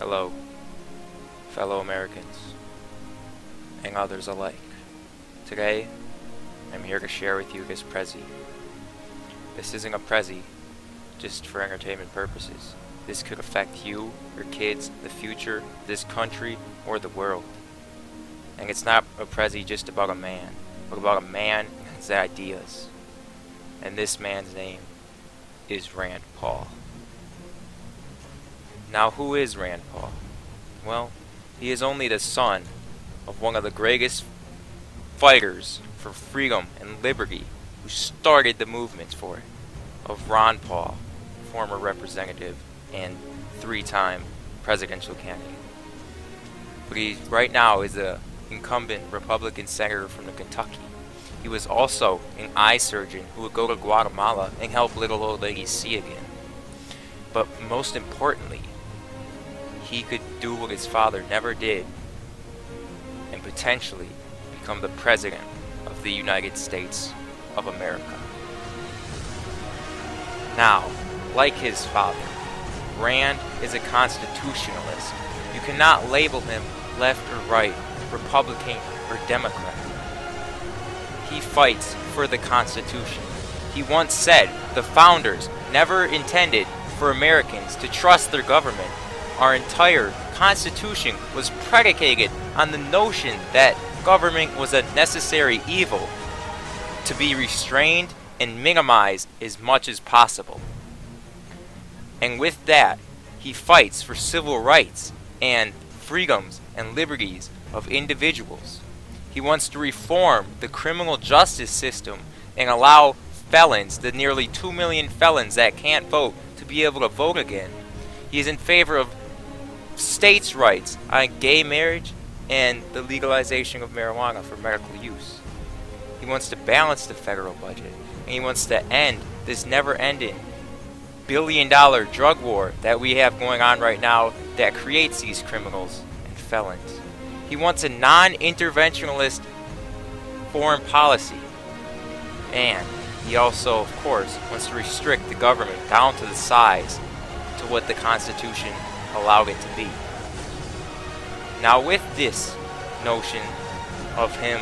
Hello, fellow Americans, and others alike. Today, I'm here to share with you this Prezi. This isn't a Prezi just for entertainment purposes. This could affect you, your kids, the future, this country, or the world. And it's not a Prezi just about a man, but about a man and his ideas. And this man's name is Rand Paul. Now, who is Rand Paul? Well, he is only the son of one of the greatest fighters for freedom and liberty who started the movement for it, of Ron Paul, former representative and three-time presidential candidate. But he right now is an incumbent Republican senator from Kentucky. He was also an eye surgeon who would go to Guatemala and help little old ladies see again. But most importantly, he could do what his father never did and potentially become the president of the United States of America. Now, like his father, Rand is a constitutionalist. You cannot label him left or right, Republican or Democrat. He fights for the Constitution. He once said the founders never intended for Americans to trust their government. Our entire Constitution was predicated on the notion that government was a necessary evil to be restrained and minimized as much as possible. And with that, he fights for civil rights and freedoms and liberties of individuals. He wants to reform the criminal justice system and allow felons, the nearly 2 million felons that can't vote, to be able to vote again. He is in favor of states' rights on gay marriage and the legalization of marijuana for medical use. He wants to balance the federal budget, and he wants to end this never-ending billion-dollar drug war that we have going on right now that creates these criminals and felons. He wants a non-interventionalist foreign policy, and he also, of course, wants to restrict the government down to the size to what the Constitution allowed it to be. Now, with this notion of him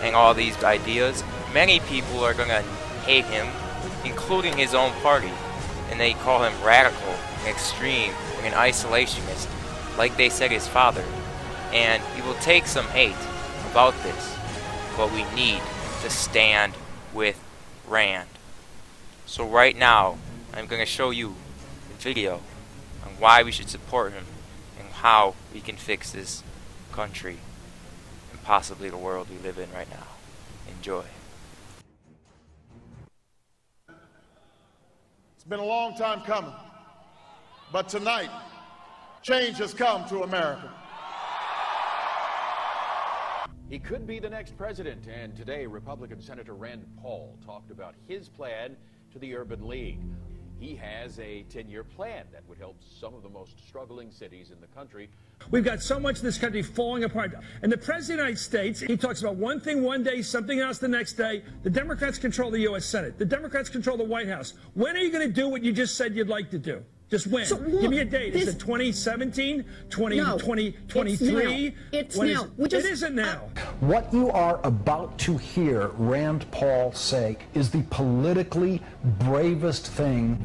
and all these ideas, many people are going to hate him, including his own party, and they call him radical, and extreme, and an isolationist, like they said his father. And he will take some hate about this, but we need to stand with Rand. So right now, I'm going to show you a video on why we should support him and how we can fix this country and possibly the world we live in right now. Enjoy. It's been a long time coming, but tonight, change has come to America. He could be the next president, and today Republican Senator Rand Paul talked about his plan to the Urban League. He has a 10-year plan that would help some of the most struggling cities in the country. We've got so much of this country falling apart. And the President of the United States, he talks about one thing one day, something else the next day. The Democrats control the U.S. Senate. The Democrats control the White House. When are you going to do what you just said you'd like to do? Just when? So, look, give me a date. Is it 2017? 2023? It's now. It isn't now. What you are about to hear Rand Paul say is the politically bravest thing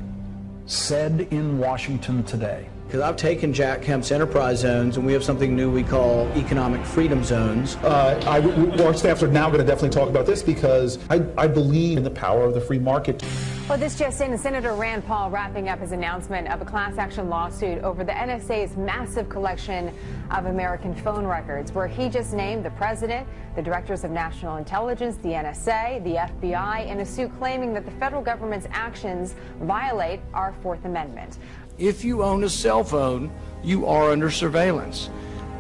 said in Washington today. Because I've taken Jack Kemp's enterprise zones, and we have something new we call economic freedom zones. Our staffs are now going to definitely talk about this because I believe in the power of the free market. Well, this just in, Senator Rand Paul wrapping up his announcement of a class action lawsuit over the NSA's massive collection of American phone records, where he just named the president, the directors of national intelligence, the NSA, the FBI, in a suit claiming that the federal government's actions violate our Fourth Amendment. If you own a cell phone, you are under surveillance.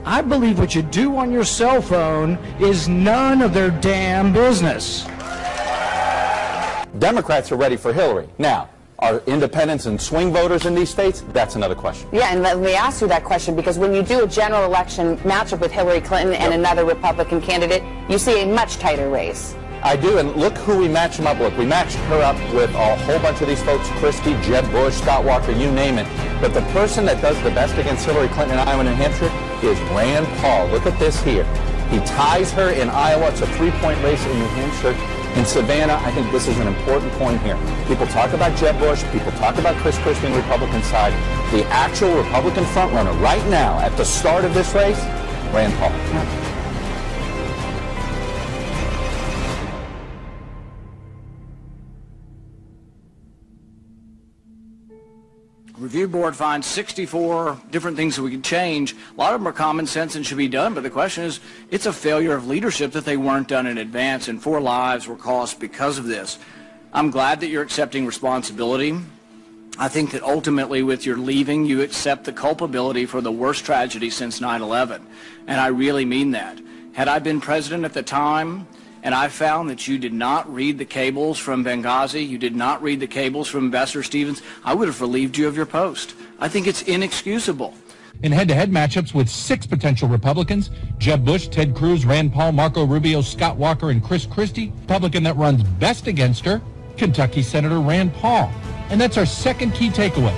I believe what you do on your cell phone is none of their damn business. Democrats are ready for Hillary. Now, are independents and swing voters in these states? That's another question. Yeah, and let me ask you that question, because when you do a general election matchup with Hillary Clinton and another Republican candidate, you see a much tighter race. I do, and look who we match him up with. We matched her up with a whole bunch of these folks, Christie, Jeb Bush, Scott Walker, you name it. But the person that does the best against Hillary Clinton in Iowa and New Hampshire is Rand Paul. Look at this here. He ties her in Iowa. It's a 3-point race in New Hampshire. In Savannah, I think this is an important point here. People talk about Jeb Bush. People talk about Chris Christie on the Republican side. The actual Republican frontrunner right now at the start of this race, Rand Paul. Review board finds 64 different things that we could change. A lot of them are common sense and should be done, but the question is, it's a failure of leadership that they weren't done in advance, and 4 lives were cost because of this. I'm glad that you're accepting responsibility. I think that ultimately with your leaving, you accept the culpability for the worst tragedy since 9/11, and I really mean that. Had I been president at the time, and I found that you did not read the cables from Benghazi, you did not read the cables from Ambassador Stevens, I would have relieved you of your post. I think it's inexcusable. In head-to-head matchups with 6 potential Republicans, Jeb Bush, Ted Cruz, Rand Paul, Marco Rubio, Scott Walker, and Chris Christie, Republican that runs best against her, Kentucky Senator Rand Paul. And that's our second key takeaway.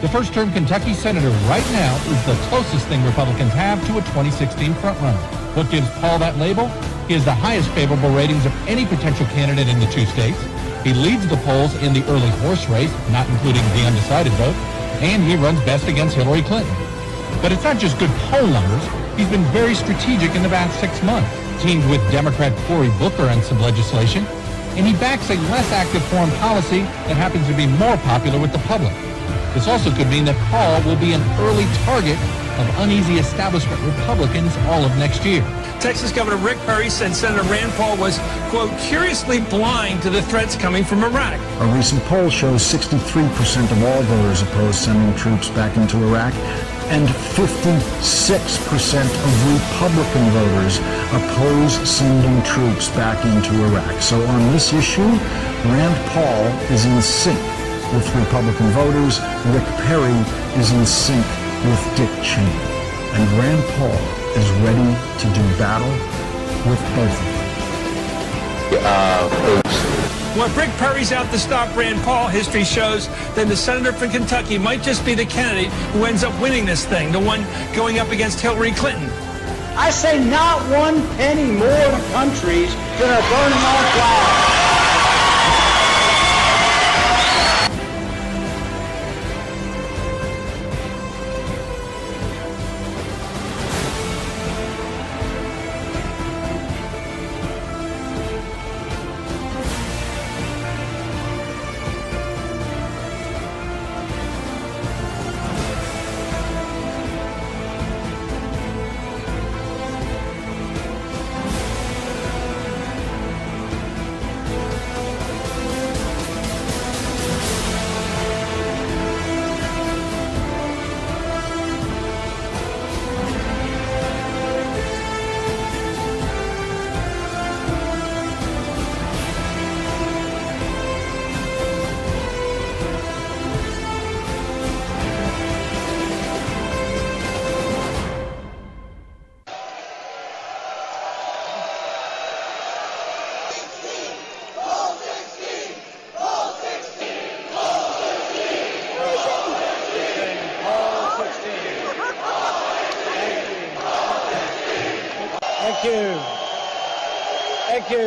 The first-term Kentucky Senator right now is the closest thing Republicans have to a 2016 frontrunner. What gives Paul that label? He has the highest favorable ratings of any potential candidate in the 2 states. He leads the polls in the early horse race, not including the undecided vote, and he runs best against Hillary Clinton. But it's not just good poll numbers. He's been very strategic in the past 6 months, teamed with Democrat Cory Booker on some legislation, and he backs a less active foreign policy that happens to be more popular with the public. This also could mean that Paul will be an early target of uneasy establishment Republicans all of next year. Texas Governor Rick Perry said Senator Rand Paul was, quote, curiously blind to the threats coming from Iraq. A recent poll shows 63% of all voters oppose sending troops back into Iraq, and 56% of Republican voters oppose sending troops back into Iraq. So on this issue, Rand Paul is in sync with Republican voters. Rick Perry is in sync with Dick Cheney. And Rand Paul is ready to do battle with both of them. Well, if Rick Perry's out to stop Rand Paul, history shows then the senator from Kentucky might just be the candidate who ends up winning this thing, the one going up against Hillary Clinton. I say not one penny more to countries that are burning our flag. Thank you.